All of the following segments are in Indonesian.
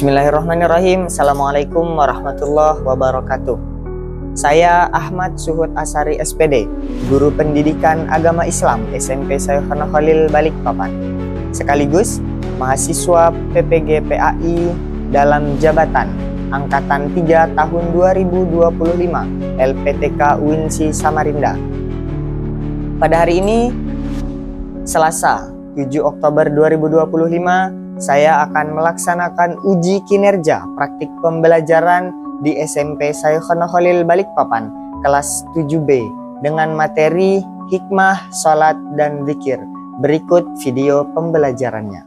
Bismillahirrahmanirrahim. Assalamualaikum warahmatullahi wabarakatuh. Saya Ahmad Suhud Asari SPD, Guru Pendidikan Agama Islam SMP Sayyokhana Khalil Balikpapan, sekaligus mahasiswa PPG PAI dalam jabatan Angkatan 3 tahun 2025 LPTK UINSI Samarinda. Pada hari ini, Selasa 7 Oktober 2025, saya akan melaksanakan uji kinerja praktik pembelajaran di SMP Sayyokhana Khalil Balikpapan kelas 7B dengan materi hikmah, salat, dan zikir. Berikut video pembelajarannya.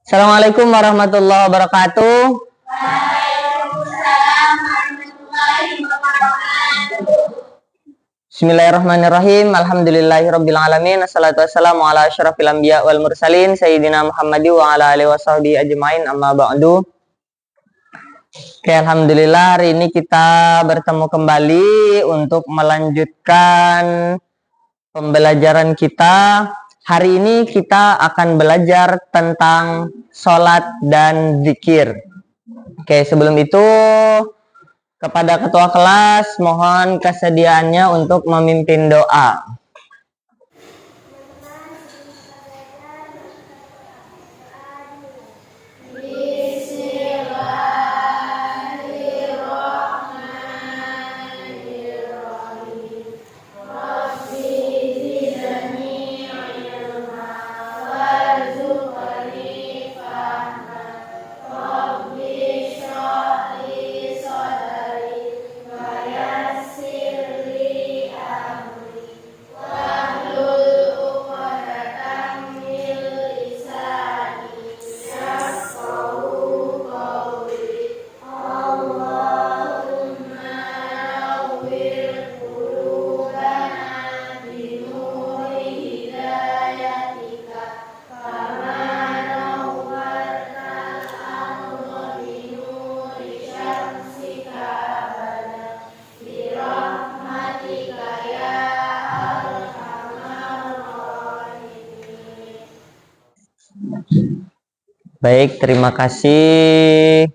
Assalamualaikum warahmatullahi wabarakatuh. Waalaikumsalam warahmatullahi wabarakatuh. Bismillahirrahmanirrahim. Alhamdulillahirabbil alamin. Assalatu wassalamu ala asyrafil anbiya wal mursalin sayyidina Muhammadi wa ala alihi washabbihi ajmain, amma ba'du. Oke, alhamdulillah hari ini kita bertemu kembali untuk melanjutkan pembelajaran kita. Hari ini kita akan belajar tentang sholat dan zikir. Oke, sebelum itu kepada ketua kelas, mohon kesediaannya untuk memimpin doa. Baik, terima kasih.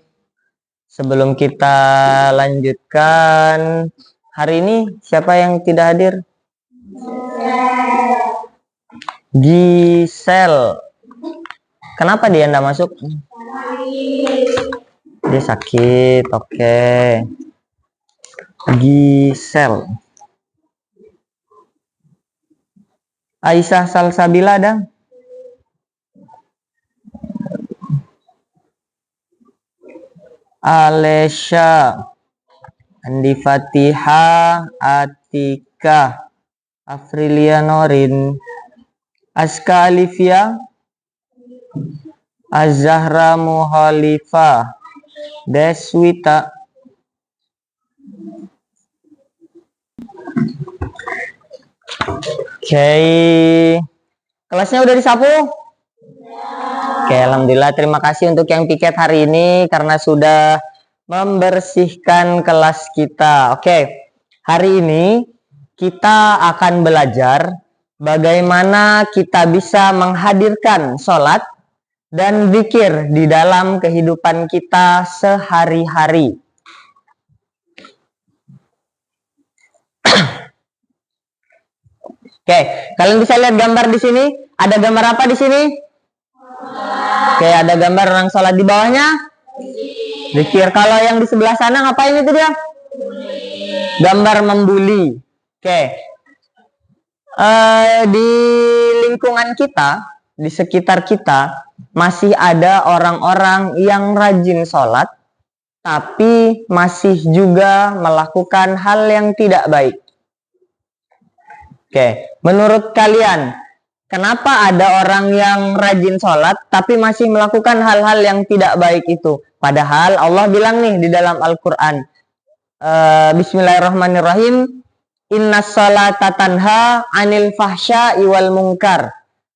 Sebelum kita lanjutkan, hari ini siapa yang tidak hadir? Gisel. Kenapa dia tidak masuk? Dia sakit, oke. Gisel. Aisyah Salsabila ada? Alesha, Andi Fatihah, Atika, Afrilia Norin, Aska Alifia, Azahra Muhalifah, Deswita. Oke, kelasnya udah disapu? Oke, alhamdulillah, terima kasih untuk yang piket hari ini karena sudah membersihkan kelas kita. Oke, hari ini kita akan belajar bagaimana kita bisa menghadirkan sholat dan zikir di dalam kehidupan kita sehari-hari. Oke, kalian bisa lihat gambar di sini. Ada gambar apa di sini? Oke, ada gambar orang sholat, di bawahnya zikir. Kalau yang di sebelah sana ngapain itu dia? Gambar membuli. Oke, di lingkungan kita, di sekitar kita masih ada orang-orang yang rajin sholat, tapi masih juga melakukan hal yang tidak baik. Oke, menurut kalian, kenapa ada orang yang rajin sholat tapi masih melakukan hal-hal yang tidak baik itu? Padahal Allah bilang nih di dalam Al-Quran, Bismillahirrahmanirrahim, Innas sholata tanha anil fahsya'i wal munkar.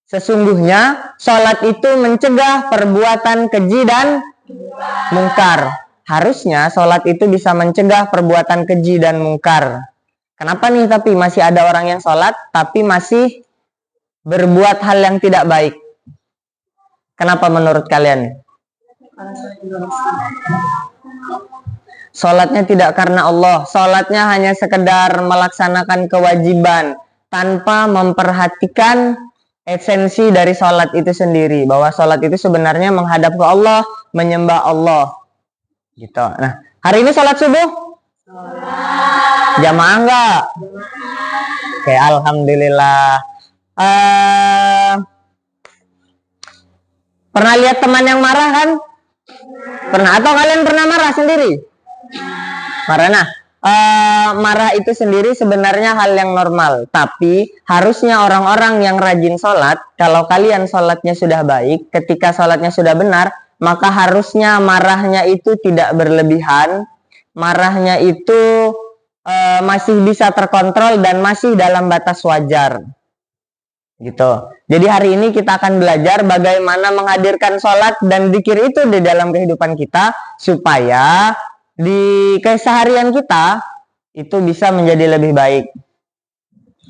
Sesungguhnya sholat itu mencegah perbuatan keji dan mungkar. Harusnya sholat itu bisa mencegah perbuatan keji dan mungkar. Kenapa nih tapi masih ada orang yang sholat tapi masih berbuat hal yang tidak baik? Kenapa menurut kalian? Sholatnya tidak karena Allah, sholatnya hanya sekedar melaksanakan kewajiban tanpa memperhatikan esensi dari sholat itu sendiri, bahwa sholat itu sebenarnya menghadap ke Allah, menyembah Allah gitu. Nah, hari ini sholat subuh jamaah enggak? Oke, alhamdulillah. Pernah lihat teman yang marah kan? Pernah, atau kalian pernah marah sendiri? Marah. Nah, marah itu sendiri sebenarnya hal yang normal, tapi harusnya orang-orang yang rajin sholat, kalau kalian sholatnya sudah baik, ketika sholatnya sudah benar, maka harusnya marahnya itu tidak berlebihan, marahnya itu masih bisa terkontrol dan masih dalam batas wajar gitu. Jadi hari ini kita akan belajar bagaimana menghadirkan sholat dan dzikir itu di dalam kehidupan kita, supaya di keseharian kita itu bisa menjadi lebih baik.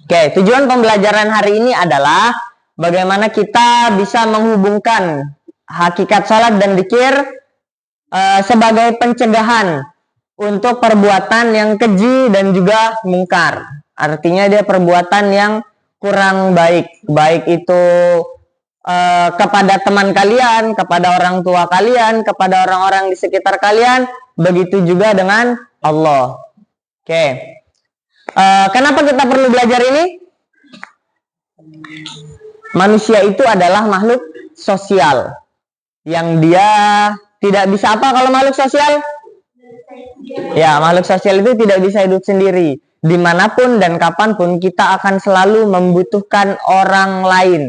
Oke, tujuan pembelajaran hari ini adalah bagaimana kita bisa menghubungkan hakikat sholat dan dzikir sebagai pencegahan untuk perbuatan yang keji dan juga mungkar. Artinya dia perbuatan yang kurang baik, baik itu kepada teman kalian, kepada orang tua kalian, kepada orang-orang di sekitar kalian, begitu juga dengan Allah. Oke. Kenapa kita perlu belajar ini? Manusia itu adalah makhluk sosial, yang dia tidak bisa apa kalau makhluk sosial? Ya, makhluk sosial itu tidak bisa hidup sendiri. Dimanapun dan kapanpun kita akan selalu membutuhkan orang lain.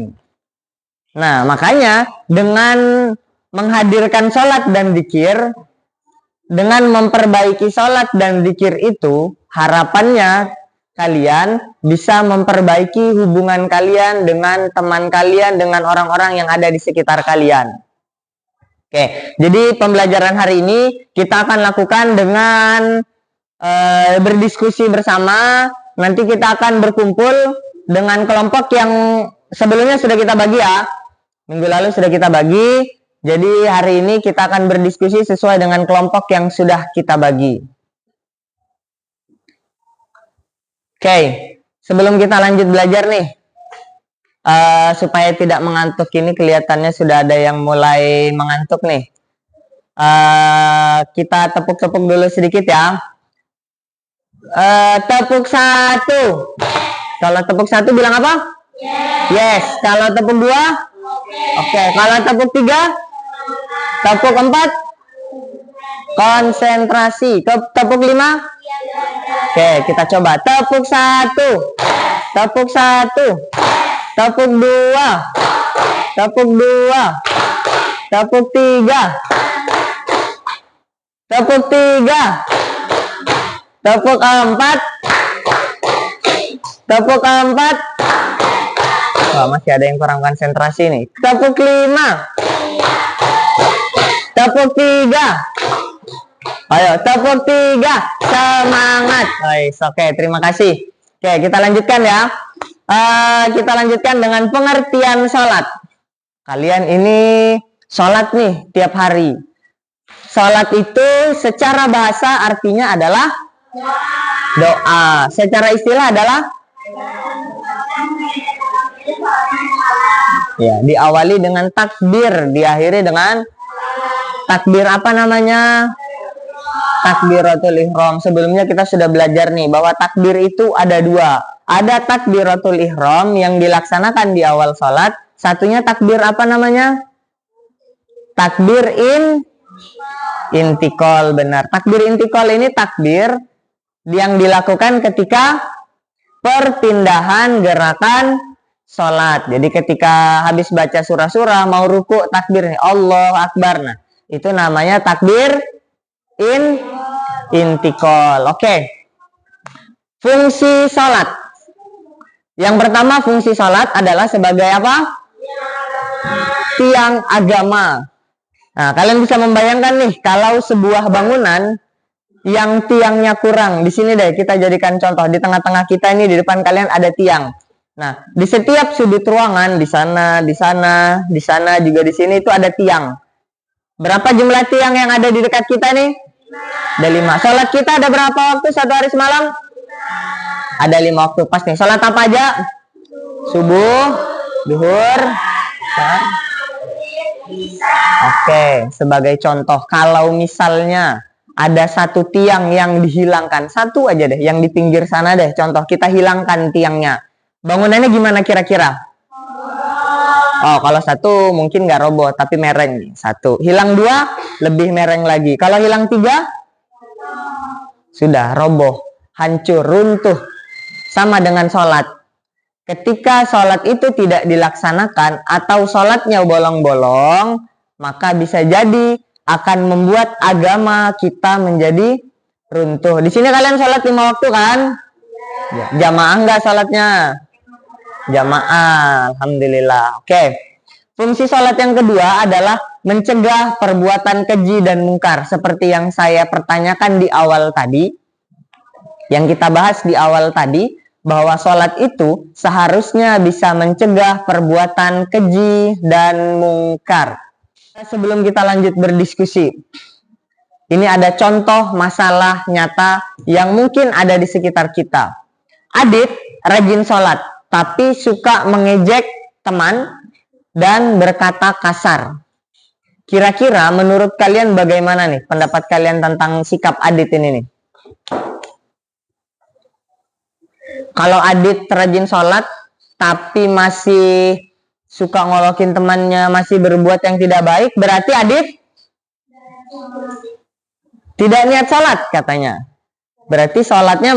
Nah, makanya dengan menghadirkan sholat dan dzikir, dengan memperbaiki sholat dan dzikir itu, harapannya kalian bisa memperbaiki hubungan kalian dengan teman kalian, dengan orang-orang yang ada di sekitar kalian. Oke, jadi pembelajaran hari ini kita akan lakukan dengan berdiskusi bersama. Nanti kita akan berkumpul dengan kelompok yang sebelumnya sudah kita bagi ya. Minggu lalu sudah kita bagi. Jadi hari ini kita akan berdiskusi sesuai dengan kelompok yang sudah kita bagi. Oke, sebelum kita lanjut belajar nih, supaya tidak mengantuk, ini kelihatannya sudah ada yang mulai mengantuk nih. Kita tepuk-tepuk dulu sedikit ya. Tepuk satu. Kalau tepuk satu bilang apa? Yes. Kalau tepuk dua? Oke. Kalau tepuk tiga? Tepuk empat? Konsentrasi. Tepuk lima? Oke, kita coba. Tepuk satu. Tepuk satu. Tepuk dua. Tepuk dua. Tepuk tiga. Tepuk tiga. Tepuk empat. Tepuk empat. Wah, masih ada yang kurang konsentrasi nih. Tepuk lima. Tepuk tiga. Ayo, tepuk tiga. Semangat. Oke, terima kasih. Oke, kita lanjutkan ya. Kita lanjutkan dengan pengertian sholat. Kalian ini sholat nih tiap hari. Sholat itu secara bahasa artinya adalah doa. Secara istilah adalah ya, diawali dengan takbir, diakhiri dengan takbir apa namanya? Takbiratul ihram. Sebelumnya kita sudah belajar nih bahwa takbir itu ada dua. Ada takbiratul ihram yang dilaksanakan di awal sholat. Satunya takbir apa namanya? Takbir intikal, benar. Takbir intikal ini takbir yang dilakukan ketika perpindahan gerakan sholat. Jadi ketika habis baca surah-surah mau ruku, takbir nih, Allahu Akbar. Nah, itu namanya takbir intikal. Oke. Fungsi sholat. Yang pertama, fungsi sholat adalah sebagai apa? Tiang agama. Nah, kalian bisa membayangkan nih, kalau sebuah bangunan yang tiangnya kurang. Di sini deh, kita jadikan contoh. Di tengah-tengah kita ini, di depan kalian ada tiang. Nah, di setiap sudut ruangan, di sana, di sana, di sana, juga di sini itu ada tiang. Berapa jumlah tiang yang ada di dekat kita nih? Ada 5. Sholat kita ada berapa waktu satu hari semalam? Ada 5 waktu pas nih. Sholat apa aja? Subuh, duhur, asar. Oke, sebagai contoh, kalau misalnya ada satu tiang yang dihilangkan, satu aja deh, yang di pinggir sana deh, contoh kita hilangkan tiangnya. Bangunannya gimana kira-kira? Oh, kalau satu mungkin nggak roboh, tapi mereng nih. Satu. Hilang 2, lebih mereng lagi. Kalau hilang 3, sudah roboh, hancur, runtuh. Sama dengan sholat. Ketika sholat itu tidak dilaksanakan atau sholatnya bolong-bolong, maka bisa jadi akan membuat agama kita menjadi runtuh. Di sini kalian sholat 5 waktu kan? Ya. Jamaah enggak sholatnya? Jamaah, alhamdulillah. Oke. Fungsi sholat yang kedua adalah mencegah perbuatan keji dan mungkar. Seperti yang saya pertanyakan di awal tadi. Yang kita bahas di awal tadi. Bahwa sholat itu seharusnya bisa mencegah perbuatan keji dan mungkar. Sebelum kita lanjut berdiskusi. Ini ada contoh masalah nyata yang mungkin ada di sekitar kita. Adit rajin sholat. Tapi suka mengejek teman dan berkata kasar. Kira-kira menurut kalian bagaimana nih pendapat kalian tentang sikap Adit ini nih? Kalau Adit rajin sholat tapi masih suka ngolokin temannya, masih berbuat yang tidak baik, berarti Adit tidak niat sholat katanya. Berarti sholatnya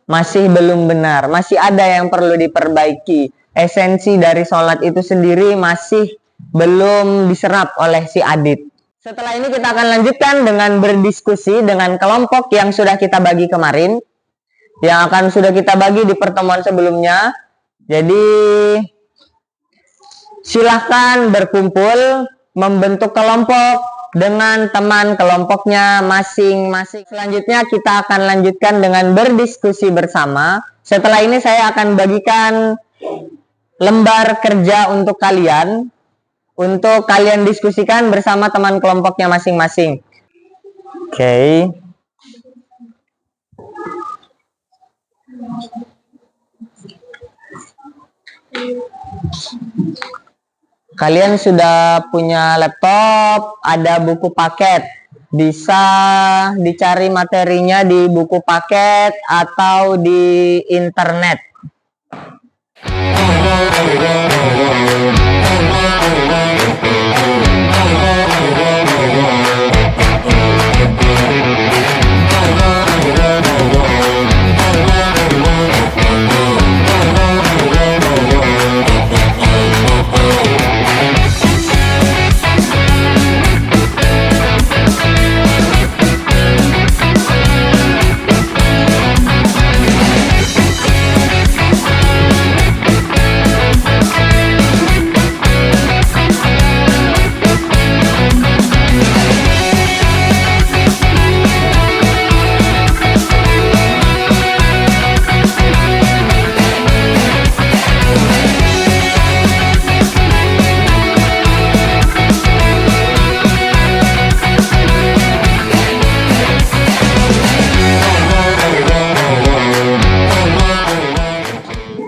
masih belum benar, masih ada yang perlu diperbaiki. Esensi dari sholat itu sendiri masih belum diserap oleh si Adit. Setelah ini kita akan lanjutkan dengan berdiskusi dengan kelompok yang sudah kita bagi kemarin, yang akan sudah kita bagi di pertemuan sebelumnya. Jadi silahkan berkumpul, membentuk kelompok dengan teman kelompoknya masing-masing. Selanjutnya kita akan lanjutkan dengan berdiskusi bersama. Setelah ini saya akan bagikan lembar kerja untuk kalian diskusikan bersama teman kelompoknya masing-masing. Oke. Kalian sudah punya laptop, ada buku paket. Bisa dicari materinya di buku paket atau di internet.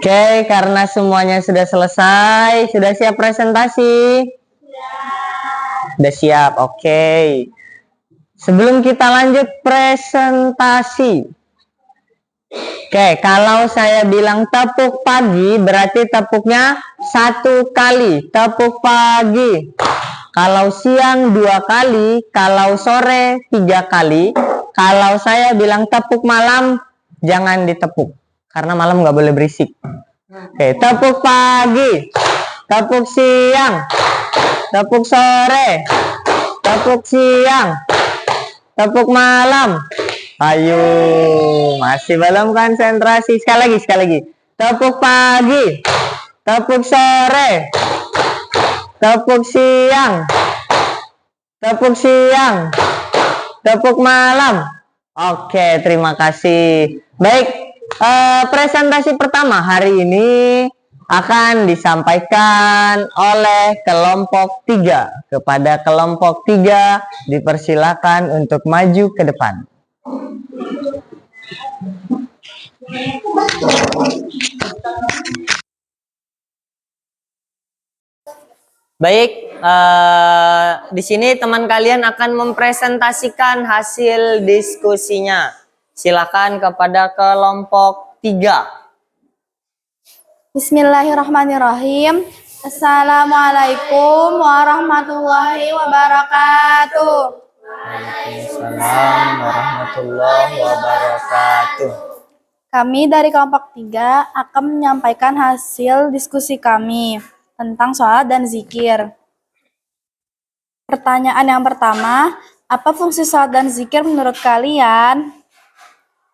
Oke, karena semuanya sudah selesai, sudah siap presentasi? Sudah siap, oke. Sebelum kita lanjut presentasi. Oke, kalau saya bilang tepuk pagi, berarti tepuknya 1 kali. Tepuk pagi. Kalau siang 2 kali, kalau sore 3 kali. Kalau saya bilang tepuk malam, jangan ditepuk. Karena malam nggak boleh berisik. Oke, tepuk pagi, tepuk siang, tepuk sore, tepuk siang, tepuk malam. Ayo, masih belum konsentrasi. Sekali lagi. Tepuk pagi, tepuk sore, tepuk siang, tepuk malam. Oke, terima kasih. Baik. Presentasi pertama hari ini akan disampaikan oleh kelompok 3. Kepada kelompok 3 dipersilakan untuk maju ke depan. Baik, di sini teman kalian akan mempresentasikan hasil diskusinya. Silakan kepada kelompok 3. Bismillahirrahmanirrahim. Assalamualaikum warahmatullahi wabarakatuh. Waalaikumsalam warahmatullahi wabarakatuh. Kami dari kelompok 3 akan menyampaikan hasil diskusi kami tentang sholat dan zikir. Pertanyaan yang pertama, apa fungsi sholat dan zikir menurut kalian?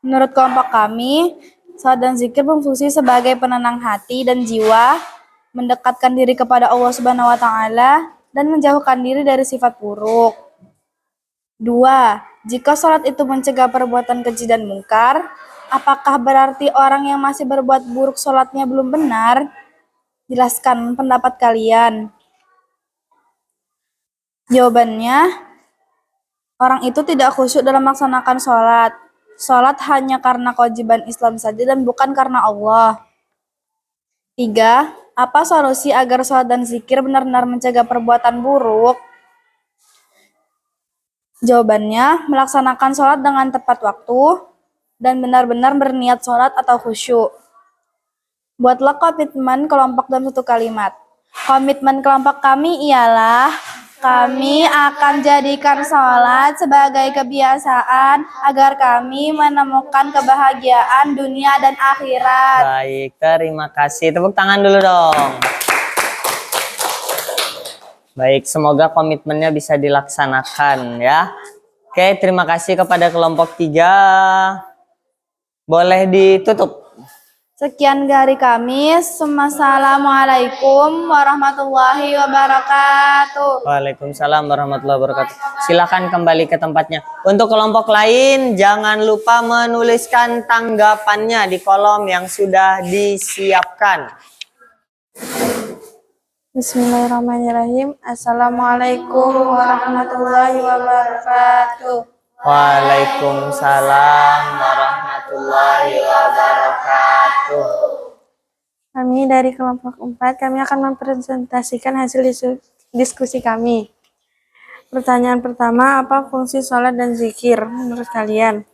Menurut kelompok kami, sholat dan zikir berfungsi sebagai penenang hati dan jiwa, mendekatkan diri kepada Allah Subhanahu wa Ta'ala, dan menjauhkan diri dari sifat buruk. 2. Jika sholat itu mencegah perbuatan keji dan mungkar, apakah berarti orang yang masih berbuat buruk sholatnya belum benar? Jelaskan pendapat kalian. Jawabannya, orang itu tidak khusyuk dalam melaksanakan sholat. Sholat hanya karena kewajiban Islam saja dan bukan karena Allah. 3. Apa solusi agar sholat dan zikir benar-benar mencegah perbuatan buruk? Jawabannya, melaksanakan sholat dengan tepat waktu dan benar-benar berniat sholat atau khusyuk. Buatlah komitmen kelompok dalam satu kalimat. Komitmen kelompok kami ialah kami akan jadikan sholat sebagai kebiasaan agar kami menemukan kebahagiaan dunia dan akhirat. Baik, terima kasih. Tepuk tangan dulu dong. Baik, semoga komitmennya bisa dilaksanakan ya. Oke, terima kasih kepada kelompok 3. Boleh ditutup. Sekian dari kami. Assalamualaikum warahmatullahi wabarakatuh. Waalaikumsalam warahmatullahi wabarakatuh. Silakan kembali ke tempatnya. Untuk kelompok lain, jangan lupa menuliskan tanggapannya di kolom yang sudah disiapkan. Bismillahirrahmanirrahim. Assalamualaikum warahmatullahi wabarakatuh. Waalaikumsalam warahmatullahi wabarakatuh. Kami dari kelompok 4, kami akan mempresentasikan hasil diskusi kami. Pertanyaan pertama, apa fungsi sholat dan zikir menurut kalian?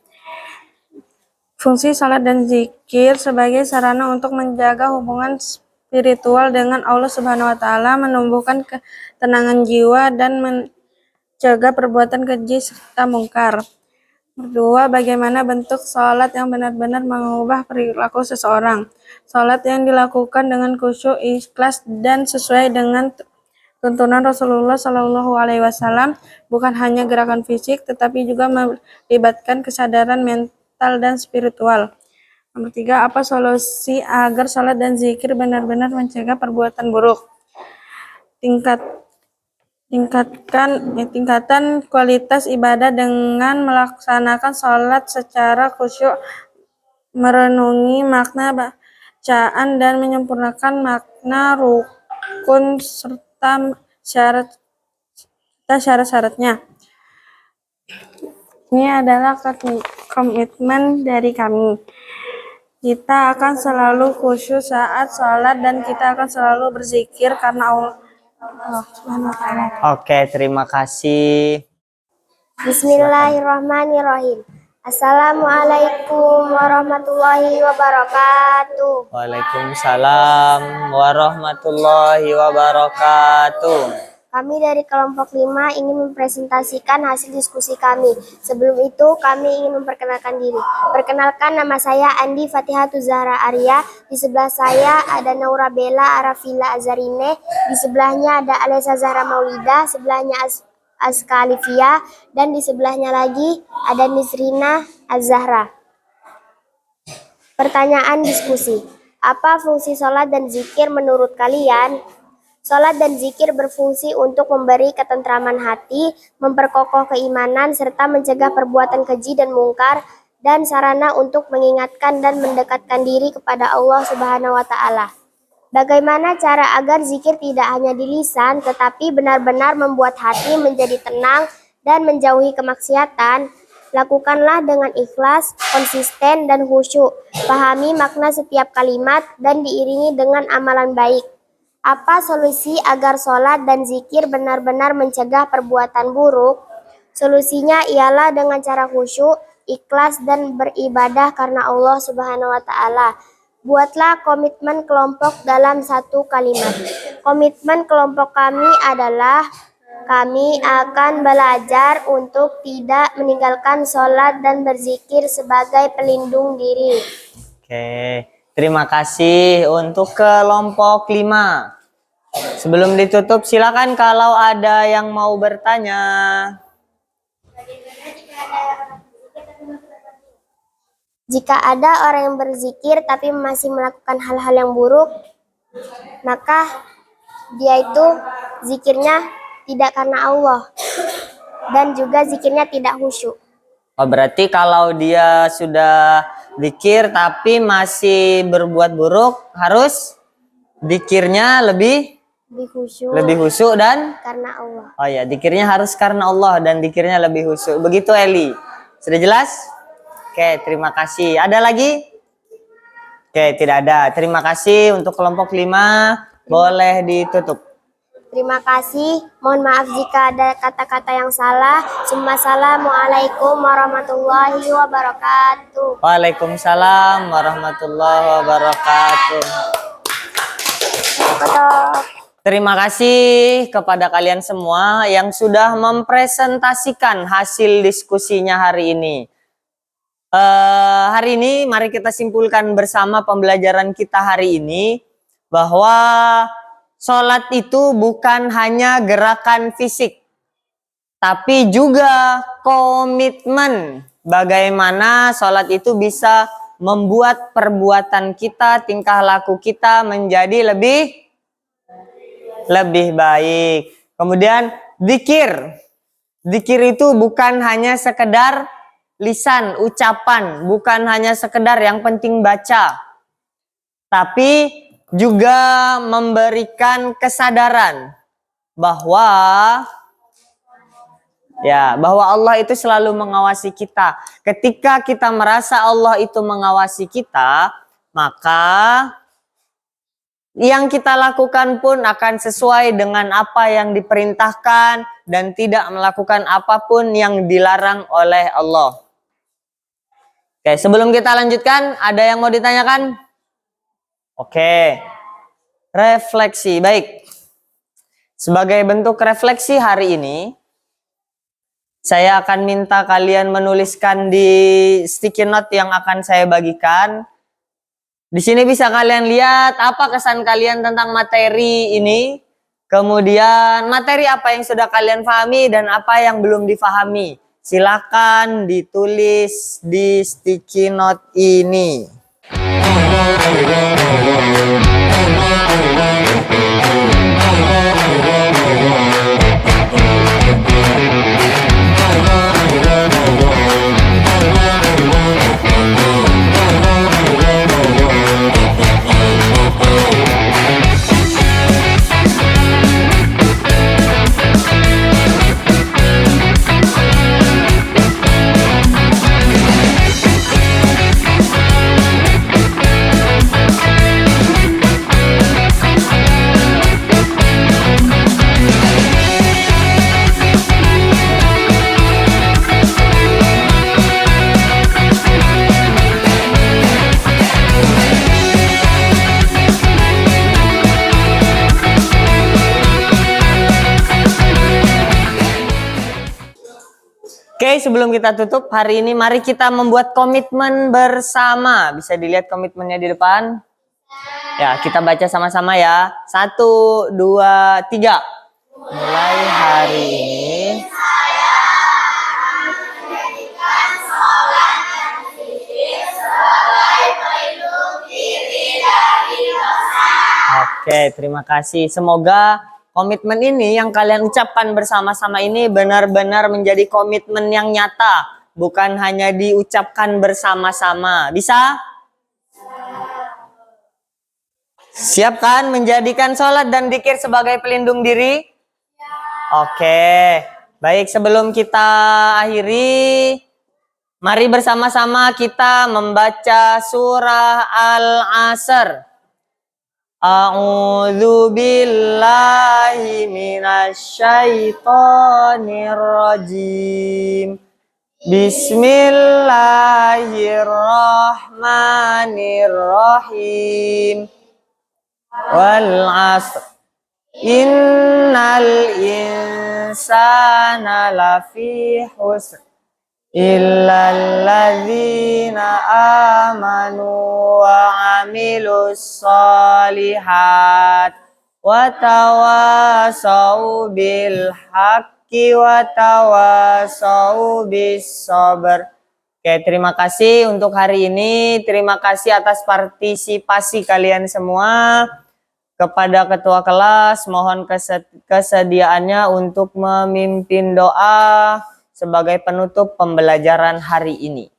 Fungsi sholat dan zikir sebagai sarana untuk menjaga hubungan spiritual dengan Allah Subhanahu wa Ta'ala, menumbuhkan ketenangan jiwa, dan mencegah perbuatan keji serta mungkar. Kedua, bagaimana bentuk sholat yang benar-benar mengubah perilaku seseorang. Sholat yang dilakukan dengan khusyuk, ikhlas, dan sesuai dengan tuntunan Rasulullah SAW bukan hanya gerakan fisik, tetapi juga melibatkan kesadaran mental dan spiritual. Nomor 3, apa solusi agar sholat dan zikir benar-benar mencegah perbuatan buruk? Tingkatan kualitas ibadah dengan melaksanakan sholat secara khusyuk, merenungi makna bacaan dan menyempurnakan makna rukun serta syarat-syaratnya. Ini adalah komitmen dari kami. Kita akan selalu khusyuk saat sholat dan kita akan selalu berzikir karena Allah Subhanahu wa Ta'ala. Oke, terima kasih. Bismillahirrahmanirrahim. Assalamualaikum warahmatullahi wabarakatuh. Waalaikumsalam warahmatullahi wabarakatuh. Kami dari kelompok 5 ingin mempresentasikan hasil diskusi kami. Sebelum itu, kami ingin memperkenalkan diri. Perkenalkan, nama saya Andi Fatihatul Zahra Arya. Di sebelah saya ada Naura Bella Arafila Azarine. Di sebelahnya ada Alessa Zahra Maulida. Sebelahnya Aska Alifia. Dan di sebelahnya lagi ada Nisrina Az-Zahra. Pertanyaan diskusi. Apa fungsi sholat dan zikir menurut kalian? Sholat dan zikir berfungsi untuk memberi ketentraman hati, memperkokoh keimanan, serta mencegah perbuatan keji dan mungkar, dan sarana untuk mengingatkan dan mendekatkan diri kepada Allah Subhanahu wa Ta'ala. Bagaimana cara agar zikir tidak hanya di lisan, tetapi benar-benar membuat hati menjadi tenang dan menjauhi kemaksiatan? Lakukanlah dengan ikhlas, konsisten, dan khusyuk. Pahami makna setiap kalimat dan diiringi dengan amalan baik. Apa solusi agar sholat dan zikir benar-benar mencegah perbuatan buruk? Solusinya ialah dengan cara khusyuk, ikhlas, dan beribadah karena Allah Subhanahu wa Ta'ala. Buatlah komitmen kelompok dalam satu kalimat. Komitmen kelompok kami adalah kami akan belajar untuk tidak meninggalkan sholat dan berzikir sebagai pelindung diri. Oke, terima kasih untuk kelompok 5. Sebelum ditutup, silakan kalau ada yang mau bertanya. Jika ada orang yang berzikir tapi masih melakukan hal-hal yang buruk, maka dia itu zikirnya tidak karena Allah dan juga zikirnya tidak khusyuk. Oh, berarti kalau dia sudah zikir tapi masih berbuat buruk, harus zikirnya lebih khusyuk dan karena Allah. oh ya, zikirnya harus karena Allah dan zikirnya lebih khusyuk. Begitu Eli. Sudah jelas? Oke, terima kasih. Ada lagi? Oke, tidak ada. Terima kasih untuk kelompok 5. Boleh ditutup. Terima kasih. Mohon maaf jika ada kata-kata yang salah. Assalamualaikum warahmatullahi wabarakatuh. Waalaikumsalam warahmatullahi wabarakatuh. Terima kasih kepada kalian semua yang sudah mempresentasikan hasil diskusinya hari ini. Hari ini mari kita simpulkan bersama pembelajaran kita hari ini bahwa sholat itu bukan hanya gerakan fisik, tapi juga komitmen bagaimana sholat itu bisa membuat perbuatan kita, tingkah laku kita menjadi lebih baik. Kemudian zikir. Zikir itu bukan hanya sekedar lisan, ucapan, bukan hanya sekedar yang penting baca, tapi juga memberikan kesadaran bahwa Allah itu selalu mengawasi kita. Ketika kita merasa Allah itu mengawasi kita, maka yang kita lakukan pun akan sesuai dengan apa yang diperintahkan dan tidak melakukan apapun yang dilarang oleh Allah. Oke, sebelum kita lanjutkan, ada yang mau ditanyakan? Oke, refleksi. Baik, sebagai bentuk refleksi hari ini, saya akan minta kalian menuliskan di sticky note yang akan saya bagikan. Di sini bisa kalian lihat apa kesan kalian tentang materi ini. Kemudian materi apa yang sudah kalian pahami dan apa yang belum difahami. Silakan ditulis di sticky note ini. Oke, sebelum kita tutup hari ini, mari kita membuat komitmen bersama. Bisa dilihat komitmennya di depan? Ya, kita baca sama-sama ya. 1, 2, 3. Mulai hari ini. Oke, terima kasih. Semoga komitmen ini yang kalian ucapkan bersama-sama ini benar-benar menjadi komitmen yang nyata. Bukan hanya diucapkan bersama-sama. Bisa? Siap kan menjadikan sholat dan dzikir sebagai pelindung diri? Oke. Baik, sebelum kita akhiri, mari bersama-sama kita membaca surah Al-Asr. A'udzu billahi minasyaitonir rajim. Bismillahirrahmanirrahim. Wal 'asr. Innal insana lafi khusr. Illal ladzina amanu wa amilus solihat wa tawasau bil haqqi wa tawasau bis sabr. Oke, terima kasih untuk hari ini. Terima kasih atas partisipasi kalian semua. Kepada ketua kelas, mohon kesediaannya untuk memimpin doa sebagai penutup pembelajaran hari ini.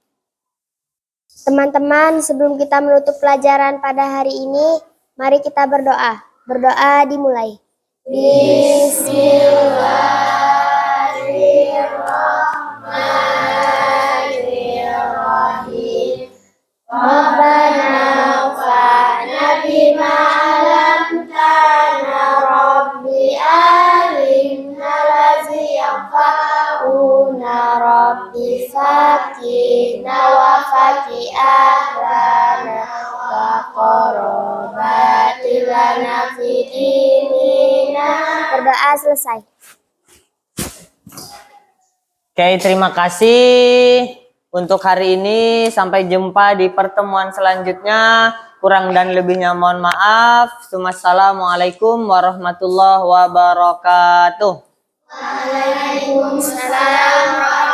Teman-teman, sebelum kita menutup pelajaran pada hari ini, mari kita berdoa. Berdoa dimulai. Bismillahirrahmanirrahim. Rabbana fa'na bima 'allamtana rabbi alimna lazi yanfa'una rabbi fakina wa faki ahlana wa qarabati lana fi dinina. Berdoa selesai. Oke, terima kasih untuk hari ini. Sampai jumpa di pertemuan selanjutnya. Kurang dan lebihnya mohon maaf. Wassalamualaikum warahmatullahi wabarakatuh. Waalaikumsalam.